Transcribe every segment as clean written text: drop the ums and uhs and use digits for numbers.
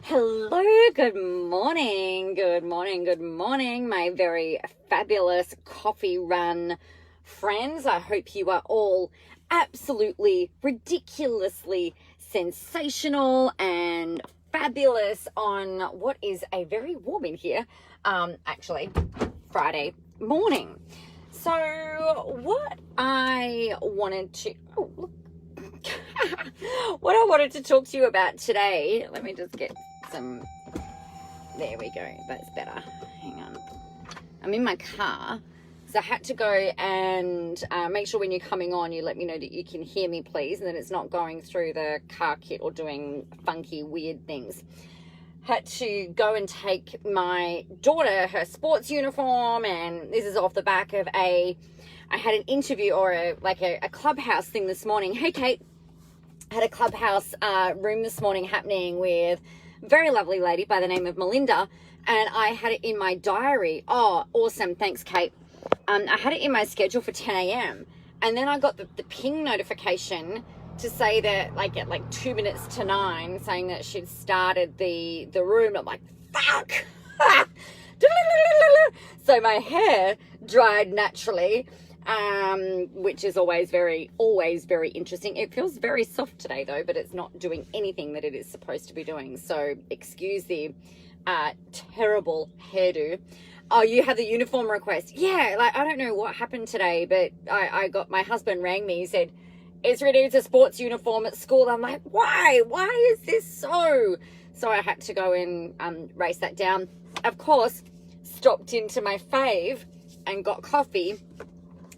Hello, good morning, my very fabulous coffee run friends. I hope you are all absolutely ridiculously sensational and fabulous on what is a very warm in here, actually, Friday morning. So what I wanted to, what I wanted to talk to you about today, let me just get some, there we go, that's better. Hang on. I'm in my car, so I had to go and make sure when you're coming on, you let me know that you can hear me, please, and that it's not going through the car kit or doing funky, weird things. Had to go and take my daughter her sports uniform, and this is off the back of I had an interview or a clubhouse thing this morning. Hey, Kate. I had a clubhouse room this morning happening with a very lovely lady by the name of Melinda, and I had it in my diary. Oh, awesome. Thanks, Kate. I had it in my schedule for 10 a.m. and then I got the ping notification to say that at 2 minutes to 9, saying that she'd started the room. I'm like, fuck. So my hair dried naturally, which is always very interesting. It feels very soft today though, but it's not doing anything that it is supposed to be doing. So excuse the terrible hairdo. Oh, you had the uniform request. Yeah, I don't know what happened today, but I got, my husband rang me. He said, Ezra needs a sports uniform at school. I'm like, why is this so? So I had to go and race that down. Of course, stopped into my fave and got coffee,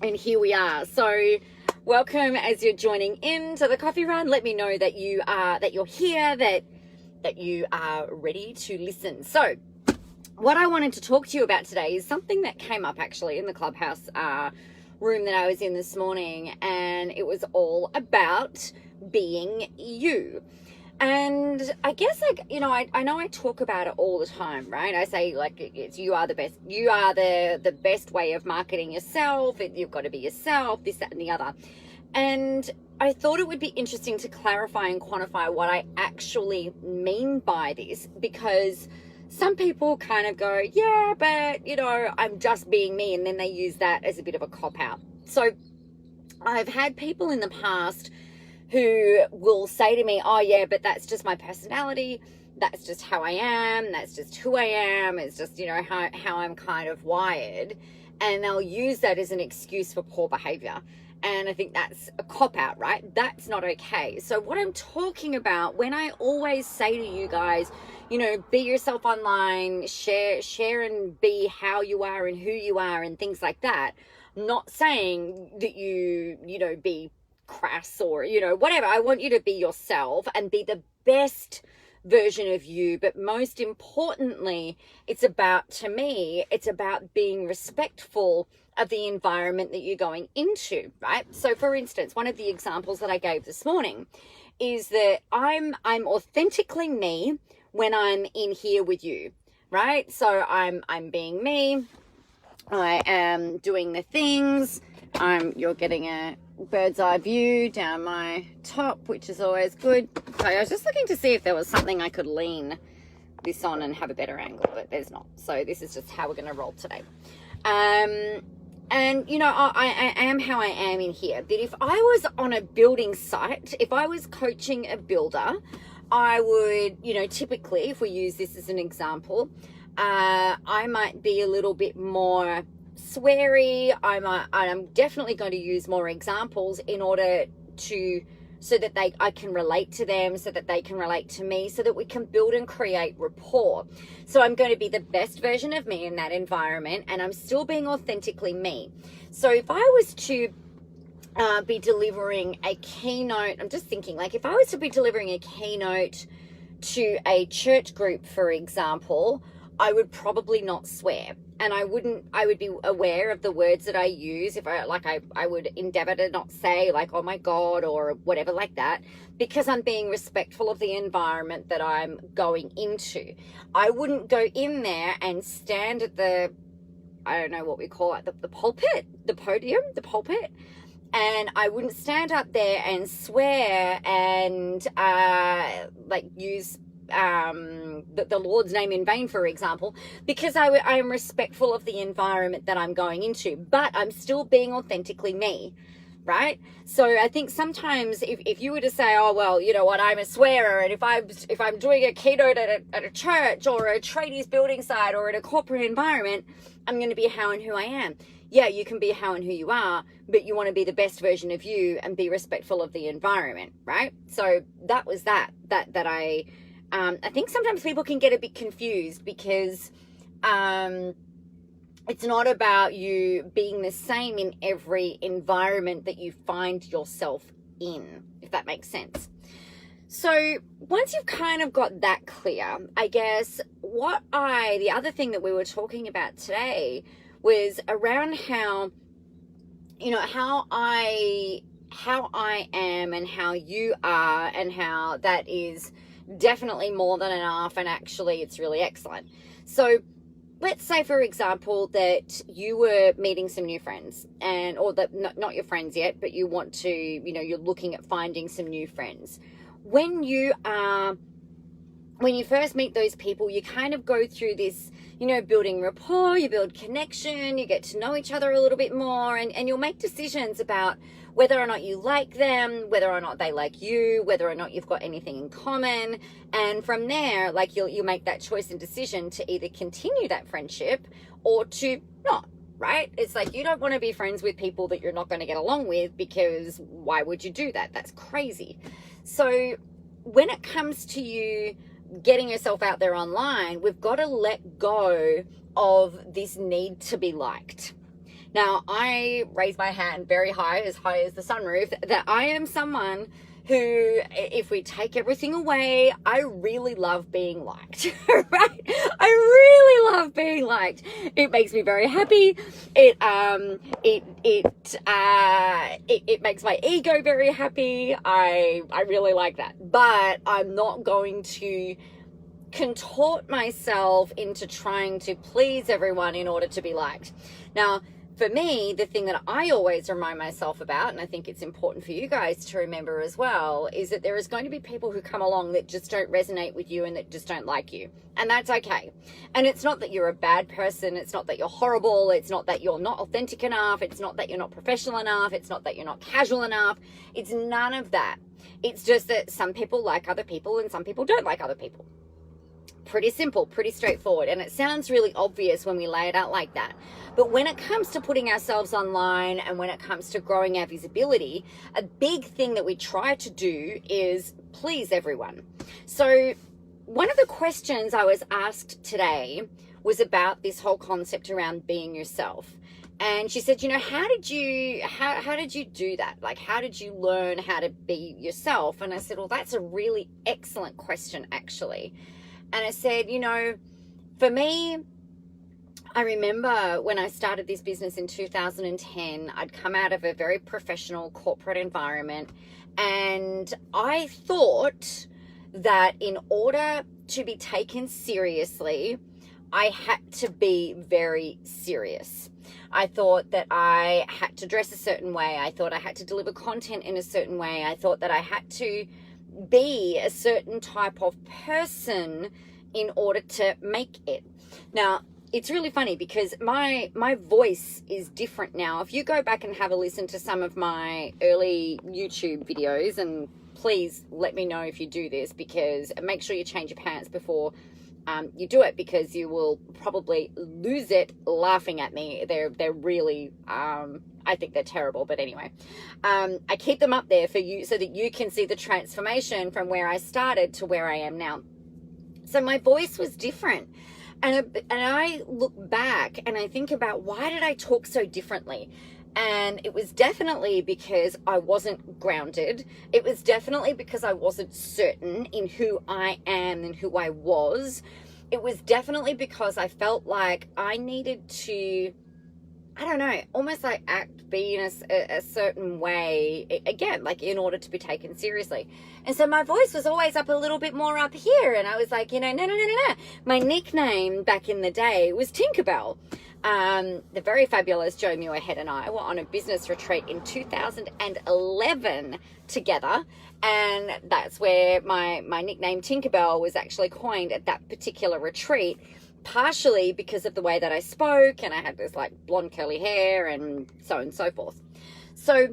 and here we are. So welcome as you're joining into the coffee run. Let me know that you're here, that you are ready to listen. So what I wanted to talk to you about today is something that came up actually in the clubhouse room that I was in this morning, and it was all about being you. And I guess, I know I talk about it all the time, right? I say, it's you are the best. You are the best way of marketing yourself. You've got to be yourself, this, that, and the other. And I thought it would be interesting to clarify and quantify what I actually mean by this, because some people kind of go, yeah, but, I'm just being me. And then they use that as a bit of a cop-out. So I've had people in the past who will say to me, oh yeah, but that's just my personality. That's just how I am. That's just who I am. It's just, how I'm kind of wired. And they'll use that as an excuse for poor behavior. And I think that's a cop-out, right? That's not okay. So what I'm talking about when I always say to you guys, be yourself online, share and be how you are and who you are and things like that. I'm not saying that you be crass or, whatever. I want you to be yourself and be the best version of you. But most importantly, to me, it's about being respectful of the environment that you're going into, right? So for instance, one of the examples that I gave this morning is that I'm authentically me when I'm in here with you, right? So I'm being me. I am doing the things. You're getting a bird's eye view down my top, which is always good. So I was just looking to see if there was something I could lean this on and have a better angle, but there's not. So this is just how we're going to roll today. And, I am how I am in here. That if I was on a building site, if I was coaching a builder, I would, typically, if we use this as an example, I might be a little bit more sweary. I'm definitely going to use more examples in order so that I can relate to them, so that they can relate to me, so that we can build and create rapport. So I'm going to be the best version of me in that environment, and I'm still being authentically me. So if I was to be delivering a keynote, I'm just thinking, if I was to be delivering a keynote to a church group, for example, I would probably not swear, and I would be aware of the words that I use. If I would endeavor to not say oh my God or whatever like that, because I'm being respectful of the environment that I'm going into. I wouldn't go in there and stand at I don't know what we call it, the pulpit, the podium, the pulpit, and I wouldn't stand up there and swear and use the Lord's name in vain, for example, because I am respectful of the environment that I'm going into, but I'm still being authentically me. Right? So I think sometimes if you were to say, oh, well, you know what, I'm a swearer, and if I'm doing a keynote at a church or a tradies building site or in a corporate environment, I'm going to be how and who I am. Yeah, you can be how and who you are, but you want to be the best version of you and be respectful of the environment, right? So that was that I think sometimes people can get a bit confused because it's not about you being the same in every environment that you find yourself in, if that makes sense. So once you've kind of got that clear, I guess the other thing that we were talking about today was around how, you know, how I am and how you are, and how that is definitely more than enough, and actually it's really excellent. So let's say, for example, that you were meeting some new friends, or that not your friends yet, but you want to, you know, you're looking at finding some new friends. When you first meet those people, you kind of go through this, you know, building rapport, you build connection, you get to know each other a little bit more, and you'll make decisions about whether or not you like them, whether or not they like you, whether or not you've got anything in common. And from there, like, you'll make that choice and decision to either continue that friendship or to not, right? It's like, you don't want to be friends with people that you're not going to get along with, because why would you do that? That's crazy. So when it comes to you getting yourself out there online, we've got to let go of this need to be liked. Now, I raise my hand very high as the sunroof, that I am someone who, if we take everything away, I really love being liked, right? I really love being liked. It makes me very happy. It makes my ego very happy. I really like that. But I'm not going to contort myself into trying to please everyone in order to be liked. Now, for me, the thing that I always remind myself about, and I think it's important for you guys to remember as well, is that there is going to be people who come along that just don't resonate with you and that just don't like you. And that's okay. And it's not that you're a bad person. It's not that you're horrible. It's not that you're not authentic enough. It's not that you're not professional enough. It's not that you're not casual enough. It's none of that. It's just that some people like other people and some people don't like other people. Pretty simple, pretty straightforward. And it sounds really obvious when we lay it out like that. But when it comes to putting ourselves online and when it comes to growing our visibility, a big thing that we try to do is please everyone. So one of the questions I was asked today was about this whole concept around being yourself. And she said, you know, how did you do that? Like, how did you learn how to be yourself? And I said, well, that's a really excellent question, actually. And I said, you know, for me, I remember when I started this business in 2010, I'd come out of a very professional corporate environment, and I thought that in order to be taken seriously, I had to be very serious. I thought that I had to dress a certain way. I thought I had to deliver content in a certain way. I thought that I had to be a certain type of person in order to make it. Now, it's really funny because my voice is different now. If you go back and have a listen to some of my early YouTube videos, and please let me know if you do this, because make sure you change your pants before you do it, because you will probably lose it laughing at me. They're really, I think they're terrible, but anyway. I keep them up there for you so that you can see the transformation from where I started to where I am now. So my voice was different. And I look back and I think about, why did I talk so differently? And it was definitely because I wasn't grounded. It was definitely because I wasn't certain in who I am and who I was. It was definitely because I felt like I needed to I don't know, almost like be in a certain way, again, like in order to be taken seriously. And so my voice was always up a little bit more up here. And I was like, no. My nickname back in the day was Tinkerbell. The very fabulous Jo Muirhead and I were on a business retreat in 2011 together. And that's where my nickname Tinkerbell was actually coined at that particular retreat, partially because of the way that I spoke, and I had this like blonde curly hair and so on and so forth. So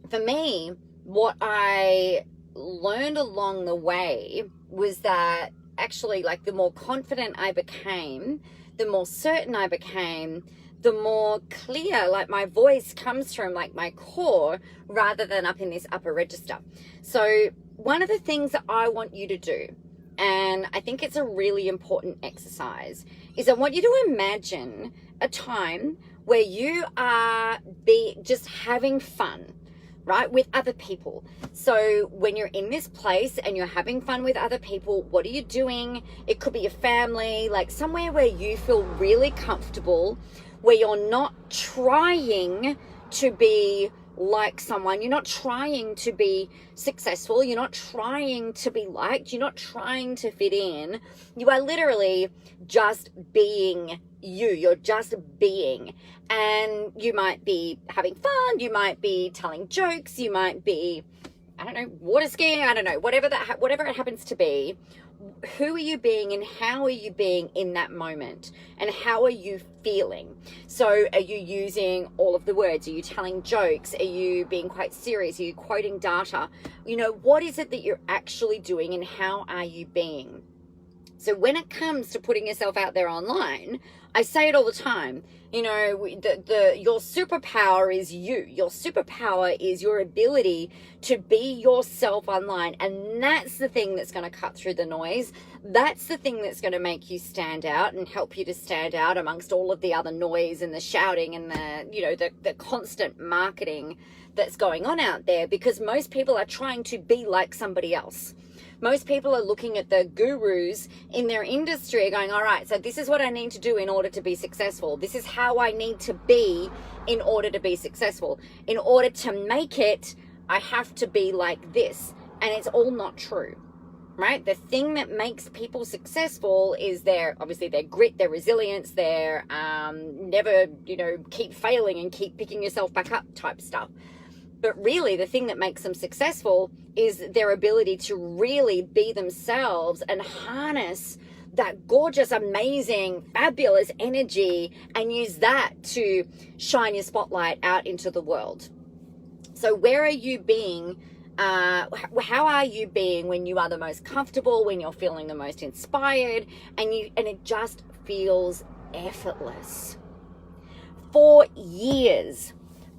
for me, what I learned along the way was that actually, like, the more confident I became, the more certain I became, the more clear, like, my voice comes from like my core rather than up in this upper register. So one of the things that I want you to do, and I think it's a really important exercise, is I want you to imagine a time where you are just having fun, right, with other people. So when you're in this place and you're having fun with other people, what are you doing? It could be your family, like somewhere where you feel really comfortable, where you're not trying to be like someone, you're not trying to be successful, you're not trying to be liked, you're not trying to fit in. You are literally just being you're just being. And you might be having fun, you might be telling jokes, you might be, I don't know, water skiing, I don't know, whatever it happens to be. Who are you being and how are you being in that moment? And how are you feeling? So are you using all of the words? Are you telling jokes? Are you being quite serious? Are you quoting data? You know, what is it that you're actually doing and how are you being? So when it comes to putting yourself out there online, I say it all the time, you know, your superpower is you. Your superpower is your ability to be yourself online. And that's the thing that's going to cut through the noise. That's the thing that's going to make you stand out and help you to stand out amongst all of the other noise and the shouting and the constant marketing that's going on out there, because most people are trying to be like somebody else. Most people are looking at the gurus in their industry going, all right, so this is what I need to do in order to be successful. This is how I need to be in order to be successful. In order to make it, I have to be like this. And it's all not true, right? The thing that makes people successful is obviously their grit, their resilience, their never, keep failing and keep picking yourself back up type stuff. But really, the thing that makes them successful is their ability to really be themselves and harness that gorgeous, amazing, fabulous energy and use that to shine your spotlight out into the world. So where are you being? How are you being when you are the most comfortable, when you're feeling the most inspired, and it just feels effortless? For years,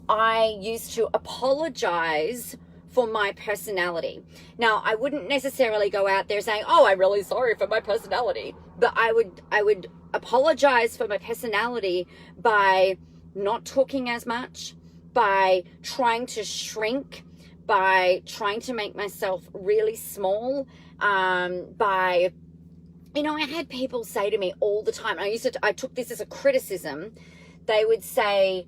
I used to apologize for my personality. Now, I wouldn't necessarily go out there saying, oh, I'm really sorry for my personality. But I would apologize for my personality by not talking as much, by trying to shrink, by trying to make myself really small, I had people say to me all the time, I took this as a criticism. They would say,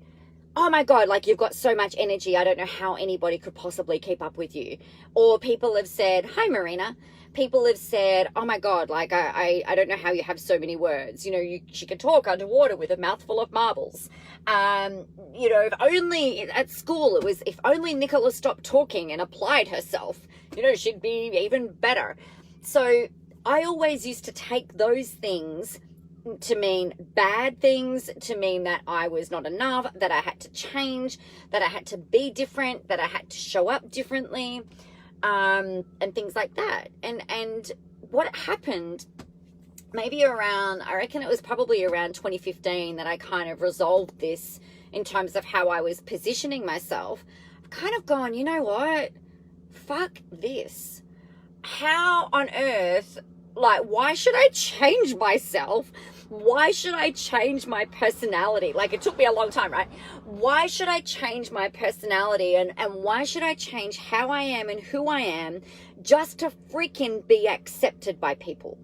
oh my God, like, you've got so much energy. I don't know how anybody could possibly keep up with you. Or people have said, hi, Marina. People have said, oh my God, like, I don't know how you have so many words. She can talk underwater with a mouthful of marbles. If only at school if only Nicola stopped talking and applied herself, she'd be even better. So I always used to take those things to mean bad things, to mean that I was not enough, that I had to change, that I had to be different, that I had to show up differently, and things like that. And what happened, I reckon it was probably around 2015 that I kind of resolved this in terms of how I was positioning myself. I've kind of gone, you know what? Fuck this. How on earth, like, why should I change myself? Why should I change my personality? Like, it took me a long time, right? Why should I change my personality and why should I change how I am and who I am just to freaking be accepted by people?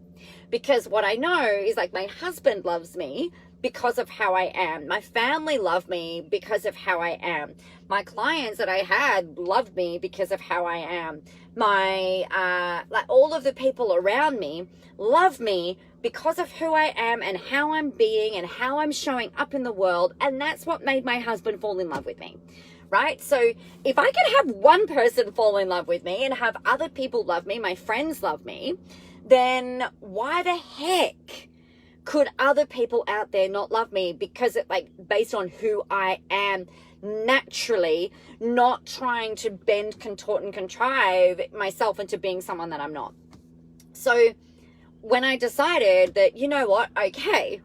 Because what I know is, like, my husband loves me, because of how I am. My family love me because of how I am. My clients that I had loved me because of how I am. My, like all of the people around me love me because of who I am and how I'm being and how I'm showing up in the world. And that's what made my husband fall in love with me, right? So if I could have one person fall in love with me and have other people love me, my friends love me, then why the heck could other people out there not love me? Because it, like, based on who I am naturally, not trying to bend, contort, and contrive myself into being someone that I'm not. So when I decided that, you know what, okay,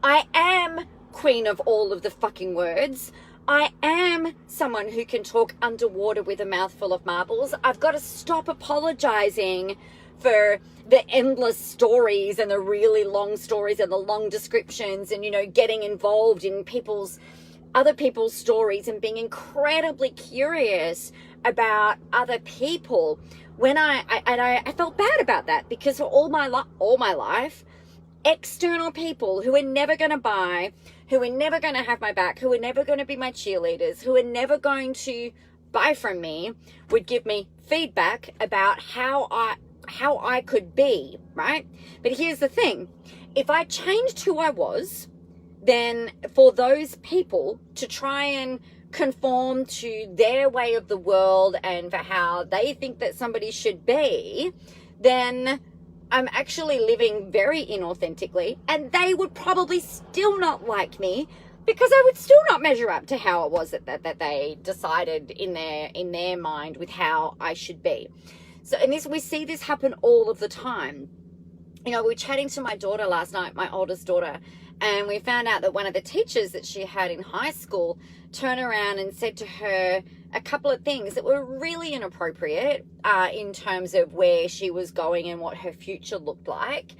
I am queen of all of the fucking words. I am someone who can talk underwater with a mouthful of marbles. I've got to stop apologizing for the endless stories and the really long stories and the long descriptions and, you know, getting involved in other people's stories and being incredibly curious about other people. When I felt bad about that, because for all my life, external people who are never going to buy, who are never going to have my back, who are never going to be my cheerleaders, who are never going to buy from me, would give me feedback about how I could be, right? But here's the thing. If I changed who I was, then for those people to try and conform to their way of the world and for how they think that somebody should be, then I'm actually living very inauthentically, and they would probably still not like me because I would still not measure up to how it was that they decided in their mind with how I should be. So, and we see this happen all of the time. You know, we were chatting to my daughter last night, my oldest daughter, and we found out that one of the teachers that she had in high school turned around and said to her a couple of things that were really inappropriate in terms of where she was going and what her future looked like.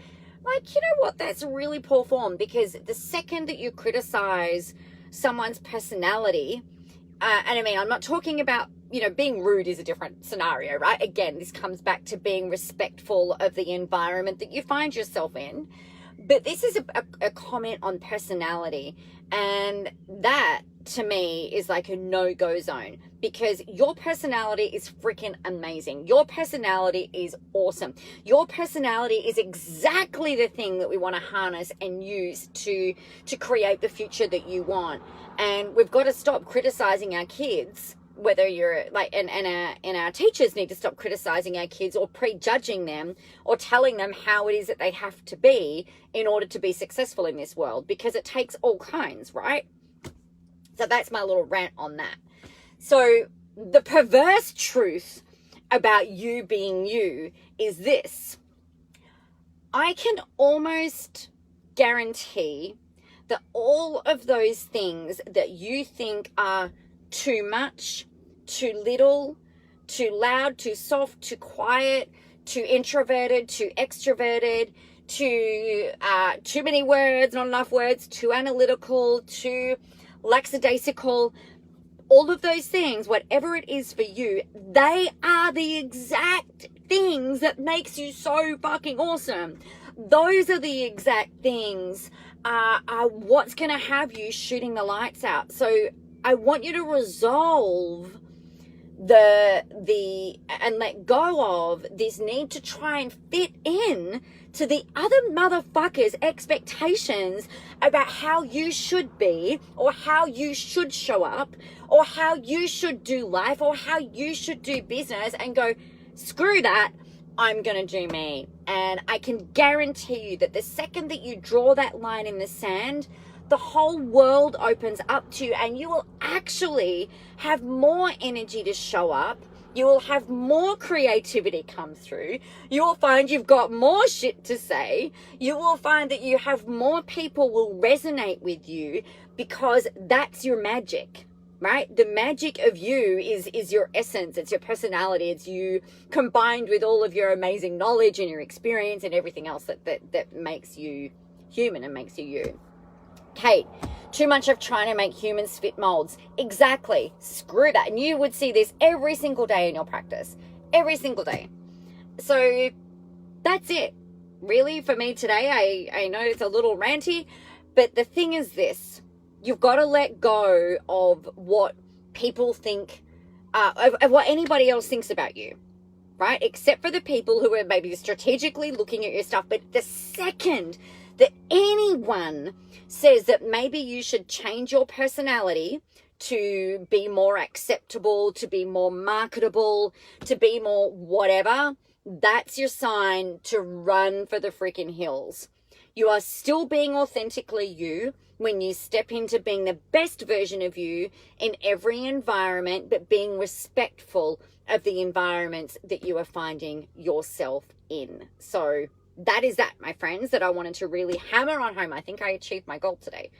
Like, you know what? That's really poor form, because the second that you criticize someone's personality, and I mean, I'm not talking about, you know, being rude is a different scenario, right? Again, this comes back to being respectful of the environment that you find yourself in. But this is a comment on personality. And that, to me, is like a no-go zone, because your personality is freaking amazing. Your personality is awesome. Your personality is exactly the thing that we want to harness and use to create the future that you want. And we've got to stop criticizing our kids, whether you're like, and our teachers need to stop criticizing our kids or prejudging them or telling them how it is that they have to be in order to be successful in this world, because it takes all kinds, right? So that's my little rant on that. So the perverse truth about you being you is this. I can almost guarantee that all of those things that you think are too much, too little, too loud, too soft, too quiet, too introverted, too extroverted, too many words, not enough words, too analytical, too lackadaisical, all of those things, whatever it is for you, they are the exact things that makes you so fucking awesome. Those are the exact things are what's going to have you shooting the lights out. So I want you to resolve and let go of this need to try and fit in to the other motherfuckers' expectations about how you should be, or how you should show up, or how you should do life, or how you should do business, and go, screw that, I'm gonna do me. And I can guarantee you that the second that you draw that line in the sand, the whole world opens up to you, and you will actually have more energy to show up. You will have more creativity come through. You will find you've got more shit to say. You will find that you have more people will resonate with you, because that's your magic, right? The magic of you is your essence. It's your personality. It's you combined with all of your amazing knowledge and your experience and everything else that makes you human and makes you you. Kate, too much of trying to make humans fit molds. Exactly. Screw that. And you would see this every single day in your practice. Every single day. So that's it. Really, for me today, I know it's a little ranty, But the thing is this, you've got to let go of what people think, of what anybody else thinks about you, right? Except for the people who are maybe strategically looking at your stuff. But the second that anyone says that maybe you should change your personality to be more acceptable, to be more marketable, to be more whatever, that's your sign to run for the freaking hills. You are still being authentically you when you step into being the best version of you in every environment, but being respectful of the environments that you are finding yourself in. So that is that, my friends, that I wanted to really hammer on home. I think I achieved my goal today.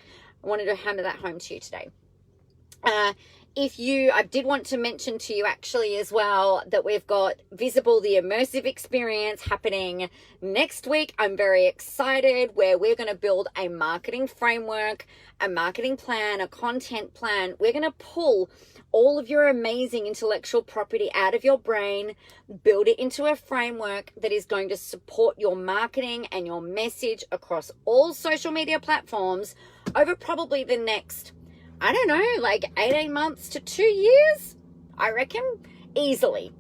I wanted to hammer that home to you today. I did want to mention to you actually as well that we've got Visible, the immersive experience happening next week. I'm very excited, where we're going to build a marketing framework, a marketing plan, a content plan. We're going to pull all of your amazing intellectual property out of your brain, build it into a framework that is going to support your marketing and your message across all social media platforms over probably the next, I don't know, like 18 months to 2 years, I reckon. Easily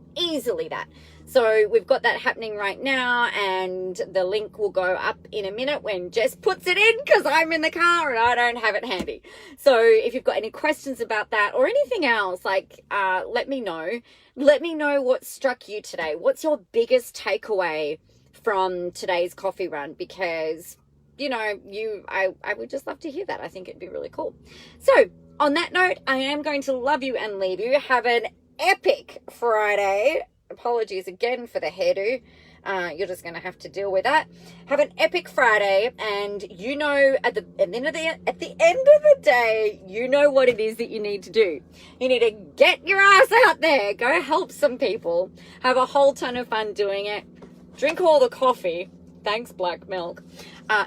that. So we've got that happening right now, and the link will go up in a minute when Jess puts it in, because I'm in the car and I don't have it handy. So if you've got any questions about that or anything else, like let me know. Let me know what struck you today. What's your biggest takeaway from today's coffee run? Because I would just love to hear that. I think it'd be really cool. So on that note, I am going to love you and leave you. Have an epic Friday. Apologies again for the hairdo. You're just going to have to deal with that. Have an epic Friday, and at the end of the day, you know what it is that you need to do. You need to get your ass out there, go help some people, have a whole ton of fun doing it, drink all the coffee. Thanks, Black Milk.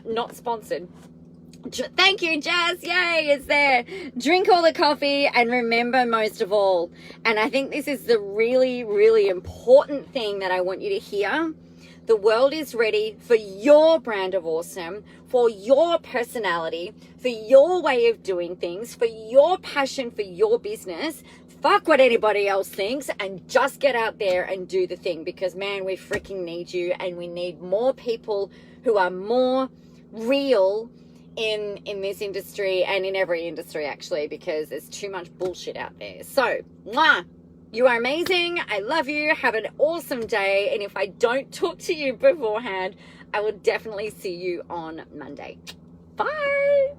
Not sponsored. Thank you, Jazz. Yay, it's there. Drink all the coffee, and remember, most of all, and I think this is the really, really important thing that I want you to hear. The world is ready for your brand of awesome, for your personality, for your way of doing things, for your passion, for your business. Fuck what anybody else thinks, and just get out there and do the thing, because man, we freaking need you, and we need more people who are more real in this industry, and in every industry actually, because there's too much bullshit out there. So, you are amazing. I love you. Have an awesome day. And if I don't talk to you beforehand, I will definitely see you on Monday. Bye.